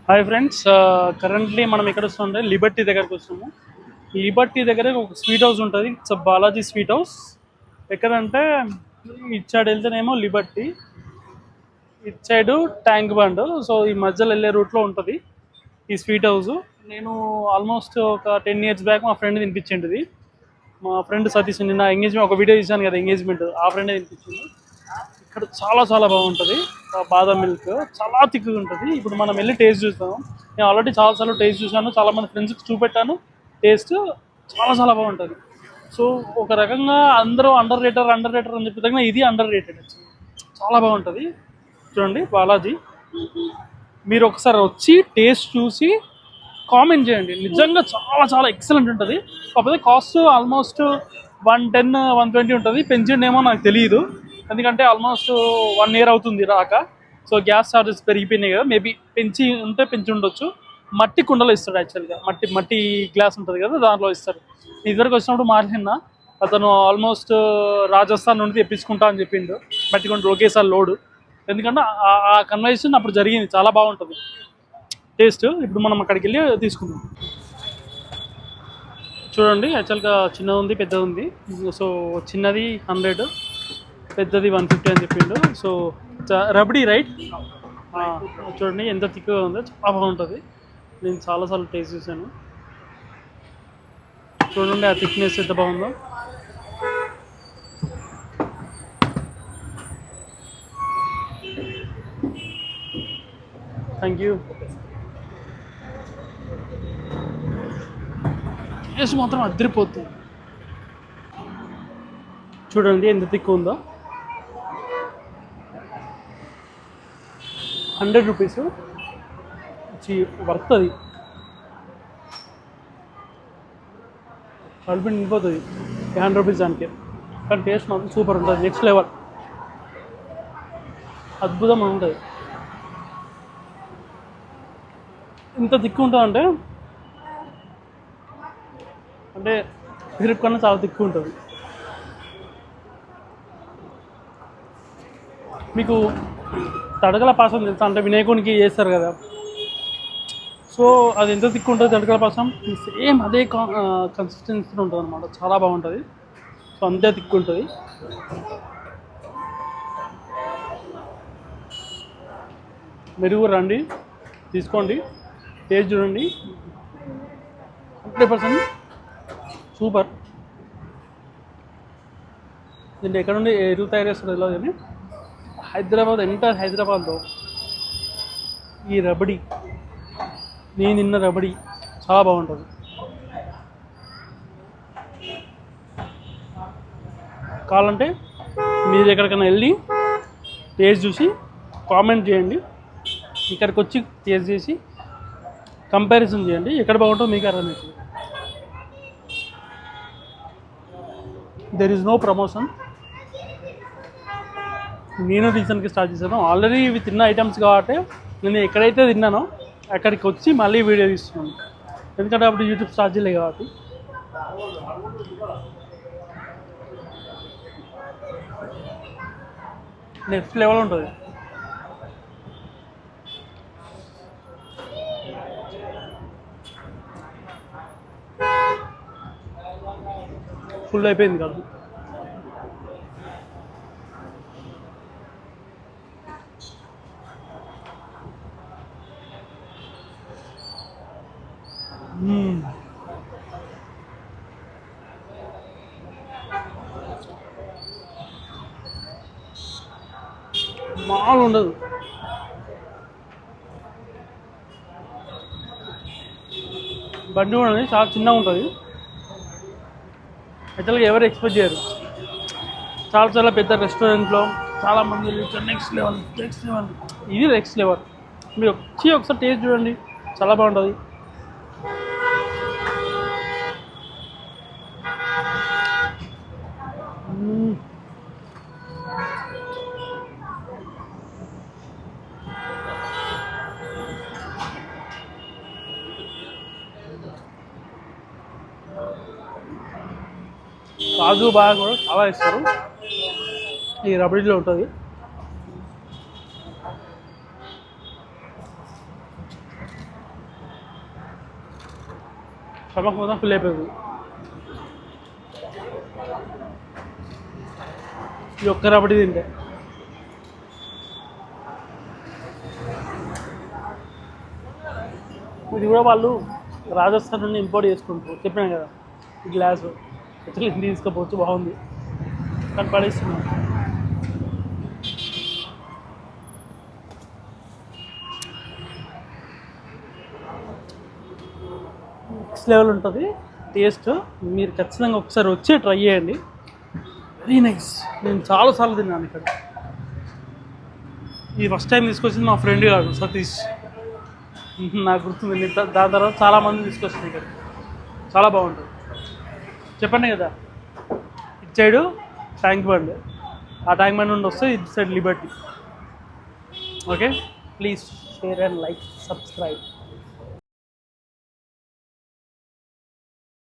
Hi friends, currently మనం ఎక్కడ వస్తుంటే లిబర్టీ దగ్గరకు వస్తున్నాము. లిబర్టీ దగ్గర ఒక స్వీట్ హౌస్ ఉంటుంది. It's Balaji sweet house. ఎక్కడంటే ఇటు సైడ్ వెళ్తేనేమో లిబర్టీ, ఇటు సైడ్ ట్యాంక్ బండ్. సో ఈ మధ్యలో వెళ్ళే రూట్లో ఉంటుంది ఈ స్వీట్ హౌస్. నేను ఆల్మోస్ట్ ఒక 10 years బ్యాక్ మా ఫ్రెండ్ తినిపించింది. మా ఫ్రెండ్ సతీష్, నిన్న ఎంగేజ్మెంట్ ఒక వీడియో తీశాను కదా, ఎంగేజ్మెంట్ ఆ ఫ్రెండ్ తినిపించింది. ఇక్కడ చాలా చాలా బాగుంటుంది. బాదం మిల్క్ చాలా థిక్గా ఉంటుంది. ఇప్పుడు మనం వెళ్ళి టేస్ట్ చూస్తాం. నేను ఆల్రెడీ చాలాసార్లు టేస్ట్ చూసాను, చాలామంది ఫ్రెండ్స్కి చూపెట్టాను. టేస్ట్ చాలా చాలా బాగుంటుంది. సో ఒక రకంగా అందరూ అండర్ రేటర్ అని చెప్పి తగిన ఇది అండర్ రేటెడ్. చాలా బాగుంటుంది. చూడండి బాలాజీ, మీరు ఒకసారి వచ్చి టేస్ట్ చూసి కామెంట్ చేయండి. నిజంగా చాలా చాలా ఎక్సలెంట్ ఉంటుంది. కాకపోతే కాస్ట్ ఆల్మోస్ట్ 110 120 ఉంటుంది. పెంచిండేమో నాకు తెలియదు, ఎందుకంటే ఆల్మోస్ట్ 1 year అవుతుంది రాక. సో గ్యాస్ ఛార్జెస్ పెరిగిపోయినాయి కదా, మేబీ పెంచి ఉండొచ్చు. మట్టి కుండలో ఇస్తాడు యాక్చువల్గా. మట్టి గ్లాస్ ఉంటుంది కదా, దాంట్లో ఇస్తారు. ఇదివరకు వచ్చినప్పుడు మాట్లాడిన అతను ఆల్మోస్ట్ రాజస్థాన్ నుండి తెప్పించుకుంటా అని చెప్పిండు మట్టి కుండ ఒకేసారి లోడు. ఎందుకంటే ఆ కన్వర్జేషన్ అప్పుడు జరిగింది. చాలా బాగుంటుంది టేస్ట్. ఇప్పుడు మనం అక్కడికి వెళ్ళి తీసుకుందాం. చూడండి, యాక్చువల్గా చిన్నది ఉంది, పెద్దది ఉంది. సో చిన్నది 100, పెద్దది 150 అని చెప్పిండు. So rabdi right. చూడండి ఎంత థిక్గా ఉందో, చాలా బాగుంటుంది. నేను చాలాసార్లు టేస్ట్ చేశాను. చూడండి ఆ థిక్నెస్ ఎంత బాగుందో. Thank you. టేస్ట్ మాత్రం అదిరిపోతుంది. చూడండి ఎంత థిక్ ఉందో. 100 రూపీస్ వర్త్. అది కడుపు నిండిపోతుంది 100 రూపీస్ దానికి. కానీ టేస్ట్ మాత్రం సూపర్ ఉంటుంది. నెక్స్ట్ లెవెల్, అద్భుతంగా ఉంటుంది. ఇంత థిక్ ఉంటుందంటే సిరప్ కన్నా చాలా థిక్ ఉంటుంది. మీకు తడకల పాసం తెలుసా? అంటే వినాయకునికి చేస్తారు కదా, సో అది ఎంత థిక్ ఉంటుంది తడకల పాసం, సేమ్ అదే కన్సిస్టెన్సీ ఉంటుంది అనమాట. చాలా బాగుంటుంది. సో అంతే థిక్ ఉంటుంది. మీరు కూడా రండి, తీసుకోండి, టేస్ట్ చూడండి. 100% సూపర్. దీంట్లో ఎక్కడ నుండి ఎరువు తయారు చేస్తారు తెలియదు, కానీ హైదరాబాద్, ఎంటర్ హైదరాబాద్లో ఈ రబడీ, నేను తిన్న రబడీ చాలా బాగుంటుంది. కావాలంటే మీరు ఎక్కడికైనా వెళ్ళి టేస్ట్ చూసి కామెంట్ చేయండి. ఇక్కడికి వచ్చి టేస్ట్ చేసి కంపారిజన్ చేయండి. ఎక్కడ బాగుంటుందో మీకు అర్థమవుతుంది. There is no promotion. నేను రీసెంట్గా స్టార్ట్ చేశాను. ఆల్రెడీ ఇవి తిన్న ఐటమ్స్ కాబట్టి నేను ఎక్కడైతే తిన్నానో అక్కడికి వచ్చి మళ్ళీ వీడియో తీస్తున్నాను. ఎందుకంటే అప్పుడు యూట్యూబ్ స్టార్ట్ చేయలేదు కాబట్టి. నెక్స్ట్ లెవెల్ ఉంటుంది. ఫుల్ అయిపోయింది కాదు. మామూలు ఉండదు. బండి కూడా చాలా చిన్నగా ఉంటుంది. యాక్చువల్గా ఎవరు ఎక్స్పెక్ట్ చేయరు. చాలా చాలా పెద్ద రెస్టారెంట్లో చాలామంది నెక్స్ట్ లెవెల్. ఇది నెక్స్ట్ లెవెల్. మీరు వచ్చి ఒకసారి టేస్ట్ చూడండి, చాలా బాగుంటుంది. కాజు బాగా కూడా చాలా ఇస్తారు. ఈ రబడీలో ఉంటుంది. స్టమక్ మొత్తం ఫుల్ అయిపోయింది. ఈ ఒక్క రబడి తింటే ఇది కూడా వాళ్ళు రాజస్థాన్ నుండి ఇంపోర్ట్ చేసుకుంటారు. చెప్పాను కదా ఈ గ్లాసు యాక్చువల్లీ ఇంటికి తీసుకపోవచ్చు, బాగుంది కానీ పడేస్తున్నాను. నెక్స్ట్ లెవెల్ ఉంటుంది టేస్ట్. మీరు ఖచ్చితంగా ఒకసారి వచ్చి ట్రై చేయండి. Very nice. నేను చాలాసార్లు తిన్నాను ఇక్కడ. ఈ ఫస్ట్ టైం తీసుకొచ్చింది మా ఫ్రెండ్ కాదు, సతీష్. నాకు గుర్తుంది. దాని తర్వాత చాలామంది తీసుకొచ్చింది ఇక్కడ. చాలా బాగుంటుంది. చెప్పండి కదా, ఇటు సైడు ట్యాంక్ బండ్, ఆ ట్యాంక్ బండ్ నుండి వస్తే ఇటు side Liberty. Okay, please share and like, subscribe.